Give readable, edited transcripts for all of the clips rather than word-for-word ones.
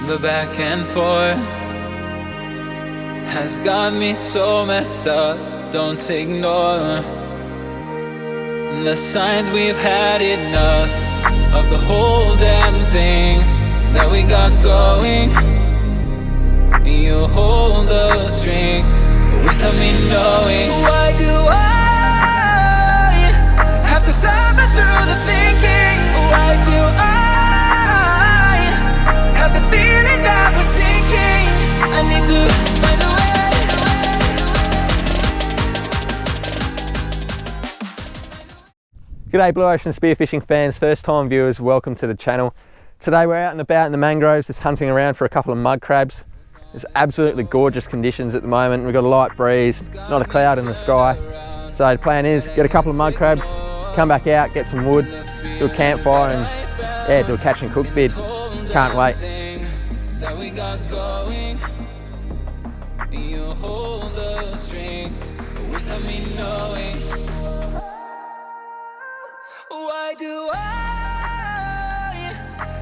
The back and forth has got me so messed up. Don't ignore the signs. We've had enough of the whole damn thing that we got going. You hold the strings without me knowing. Why do I have to suffer through the thinking? Why do I have the feeling that we're sinking? I need to find a way. G'day Blue Ocean spearfishing fans, first time viewers, welcome to the channel. Today we're out and about in the mangroves, just hunting around for a couple of mud crabs. It's absolutely gorgeous conditions at the moment. We've got a light breeze, not a cloud in the sky. So the plan is get a couple of mud crabs, come back out, get some wood, do a campfire and yeah, do a catch and cook bid. Can't wait. That we got going. You hold the strings without me knowing. Why do I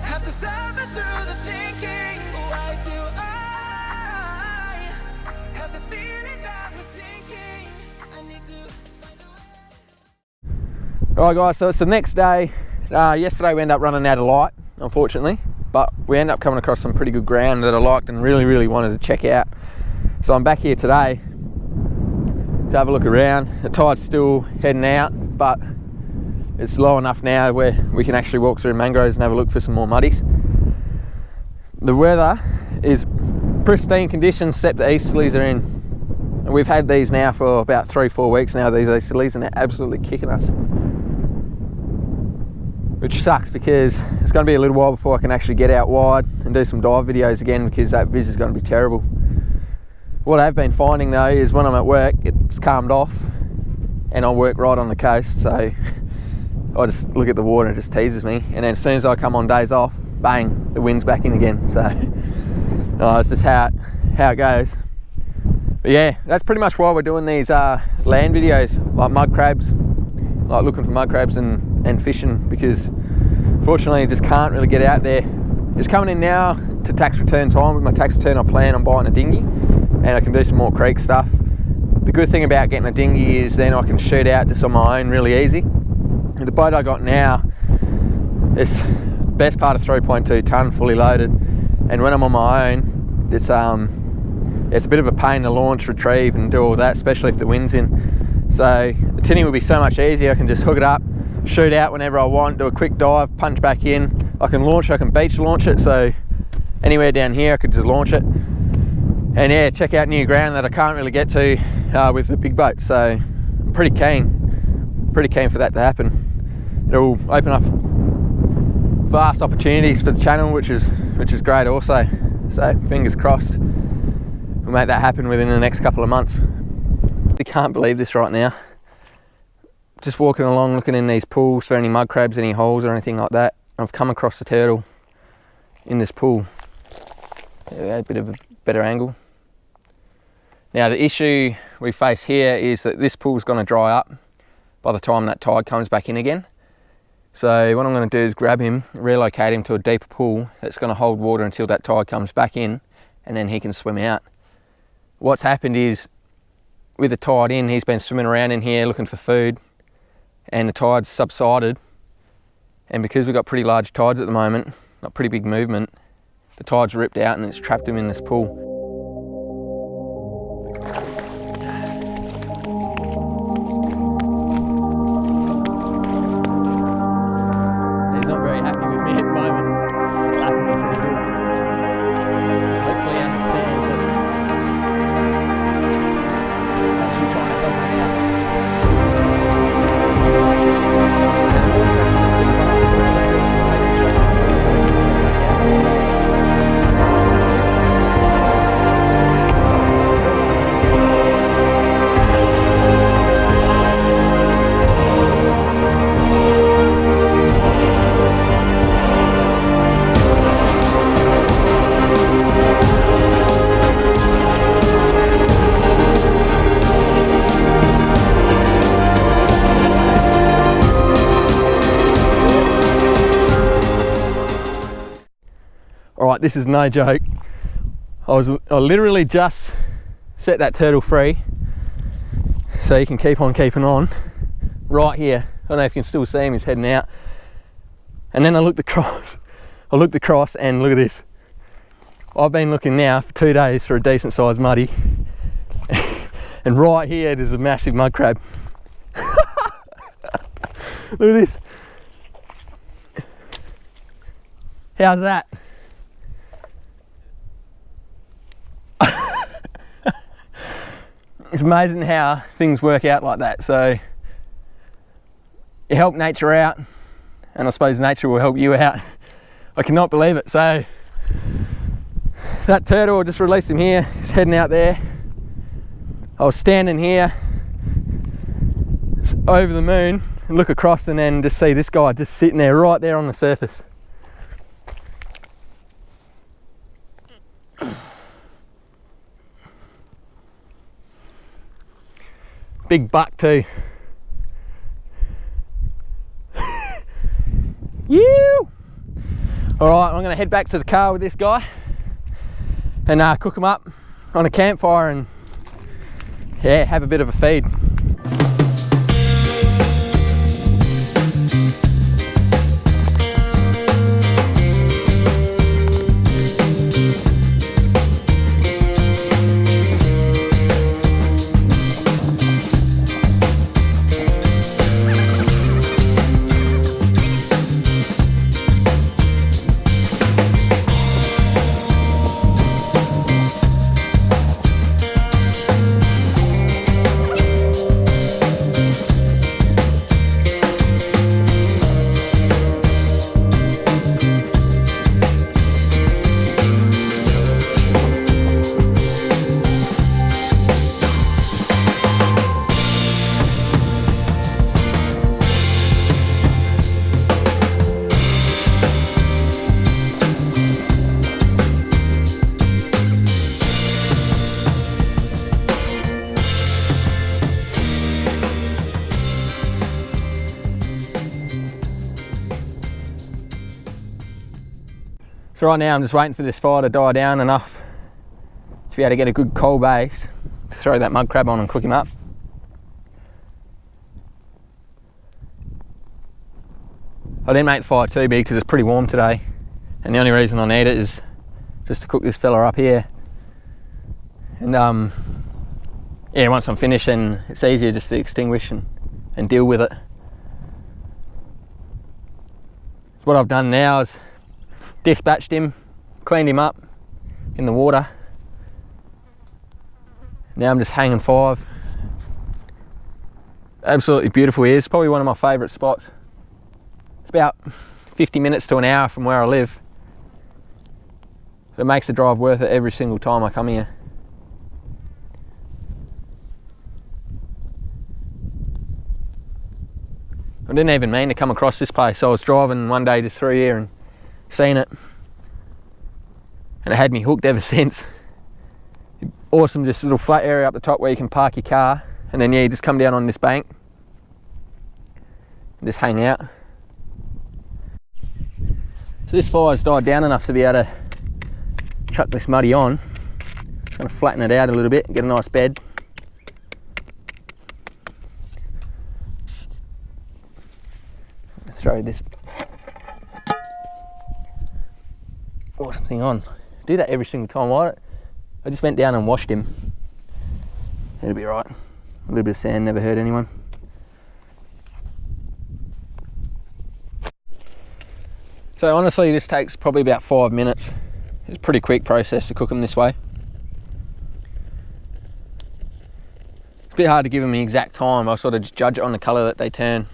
have to suffer through the thinking? Why do I have the feeling that we're sinking? I need to find a way. Alright guys, so it's the next day. Yesterday we ended up running out of light, unfortunately, but we ended up coming across some pretty good ground that I liked and really wanted to check out. So I'm back here today to have a look around. The tide's still heading out, but it's low enough now where we can actually walk through mangroves and have a look for some more muddies. The weather is pristine conditions except the easterlies are in. And we've had these now for about 3-4 weeks now, these easterlies, and they're absolutely kicking us. Which sucks because it's going to be a little while before I can actually get out wide and do some dive videos again because that viz is going to be terrible. What I've been finding though is when I'm at work, it's calmed off and I work right on the coast, so I just look at the water and it just teases me, and then as soon as I come on days off, bang, the wind's back in again. So it's just how it goes. But yeah, that's pretty much why we're doing these land videos, like mud crabs, like looking for mud crabs and fishing, because fortunately I just can't really get out there. Just coming in now to tax return time. With my tax return I plan on buying a dinghy and I can do some more creek stuff. The good thing about getting a dinghy is then I can shoot out just on my own really easy. The boat I got now is best part of 3.2 tonne fully loaded, and when I'm on my own it's a bit of a pain to launch, retrieve and do all that, especially if the wind's in. So the tinny would be so much easier. I can just hook it up, shoot out whenever I want, do a quick dive, punch back in. I can launch, I can beach launch it, so anywhere down here I could just launch it. And yeah, check out new ground that I can't really get to with the big boat. So I'm pretty keen for that to happen. It'll open up vast opportunities for the channel, which is great also. So fingers crossed we'll make that happen within the next couple of months. I can't believe this right now. Just walking along looking in these pools for any mud crabs, any holes or anything like that. I've come across a turtle in this pool. Yeah, a bit of a better angle. Now the issue we face here is that this pool's going to dry up by the time that tide comes back in again. So what I'm going to do is grab him, relocate him to a deeper pool that's going to hold water until that tide comes back in, and then he can swim out. What's happened is, with the tide in, he's been swimming around in here looking for food, and the tide's subsided, and because we've got pretty large tides at the moment, not pretty big movement, the tide's ripped out and it's trapped him in this pool. He's not very happy with me at the moment. Slapping me pretty good. Hopefully he understands that. Actually trying to help me out. All right, this is no joke. I literally just set that turtle free so he can keep on keeping on right here. I don't know if you can still see him, he's heading out. And then I looked across, and look at this. I've been looking now for 2 days for a decent sized muddy. And right here there's a massive mud crab. Look at this. How's that? It's amazing how things work out like that. So you help nature out, and I suppose nature will help you out. I cannot believe it. So that turtle, I just released him here, he's heading out there. I was standing here over the moon and look across and then just see this guy just sitting there right there on the surface. Big buck too. You. All right, I'm gonna head back to the car with this guy and cook him up on a campfire and yeah, have a bit of a feed. So right now I'm just waiting for this fire to die down enough to be able to get a good coal base to throw that mud crab on and cook him up. I didn't make the fire too big because it's pretty warm today, and the only reason I need it is just to cook this fella up here. And yeah, once I'm finished, then it's easier just to extinguish and deal with it. So what I've done now is dispatched him, cleaned him up in the water. Now I'm just hanging 5. Absolutely beautiful here. It's probably one of my favourite spots. It's about 50 minutes to an hour from where I live. It makes the drive worth it every single time I come here. I didn't even mean to come across this place. I was driving one day just through here and seen it, and it had me hooked ever since. Awesome, just a little flat area up the top where you can park your car, and then yeah, you just come down on this bank and just hang out. So this fire's died down enough to be able to chuck this muddy on. Just going to flatten it out a little bit and get a nice bed. Let's throw this awesome thing on. Do that every single time. I just went down and washed him. It'll be right. A little bit of sand never hurt anyone. So honestly, this takes probably about 5 minutes. It's a pretty quick process to cook them this way. It's a bit hard to give them the exact time. I sort of just judge it on the colour that they turn.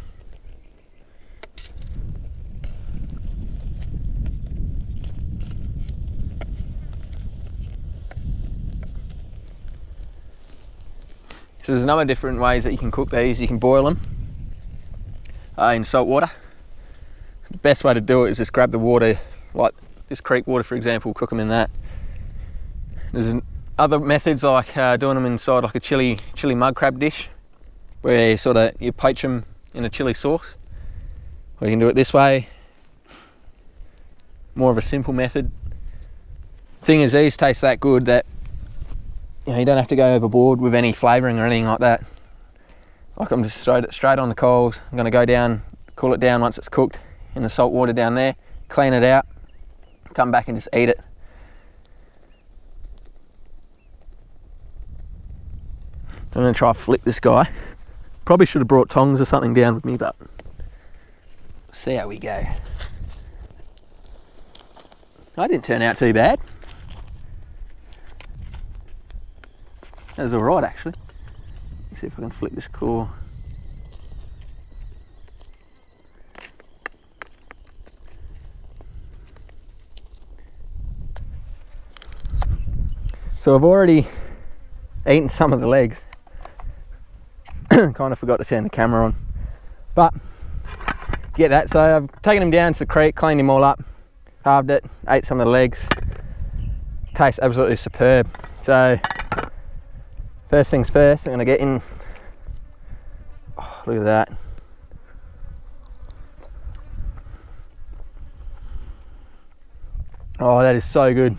So there's a number of different ways that you can cook these. You can boil them in salt water. The best way to do it is just grab the water, like this creek water for example, cook them in that. There's other methods like doing them inside like a chili mud crab dish, where you poach them in a chili sauce. Or you can do it this way, more of a simple method. Thing is, these taste that good that you don't have to go overboard with any flavouring or anything like that. Like I'm just straight on the coals. I'm going to go down, cool it down once it's cooked in the salt water down there, clean it out, come back and just eat it. I'm going to try to flip this guy. Probably should have brought tongs or something down with me, but see how we go. That didn't turn out too bad. That was alright actually. Let's see if I can flip this claw. So I've already eaten some of the legs. Kind of forgot to turn the camera on, but get that. So I've taken them down to the creek, cleaned them all up, halved it, ate some of the legs. Tastes absolutely superb. So first things first, I'm going to get in. Oh, look at that. Oh, that is so good.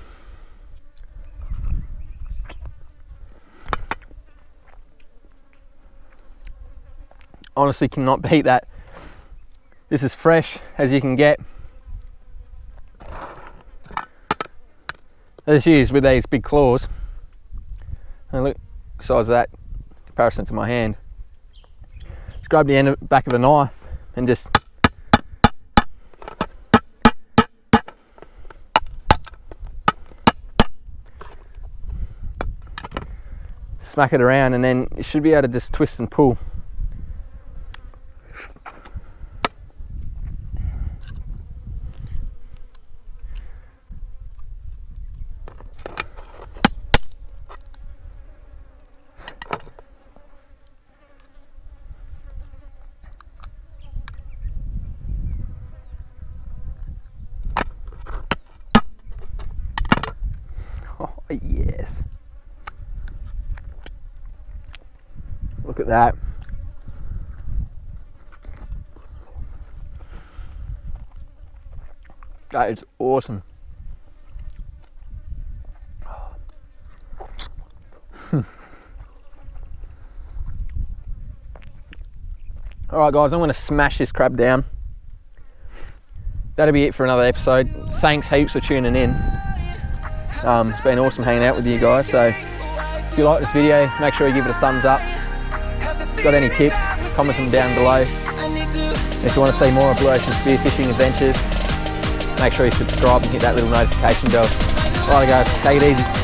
Honestly cannot beat that. This is fresh as you can get. This is with these big claws. And look the size of that in comparison to my hand. Just grab the end back of a knife and just smack it around, and then you should be able to just twist and pull. Oh yes. Look at that. That is awesome. Alright guys, I'm going to smash this crab down. That'll be it for another episode. Thanks heaps for tuning in. It's been awesome hanging out with you guys. So if you like this video, make sure you give it a thumbs up. If you've got any tips, comment them down below. If you want to see more of Blue Ocean spearfishing adventures, make sure you subscribe and hit that little notification bell. Alright guys, take it easy.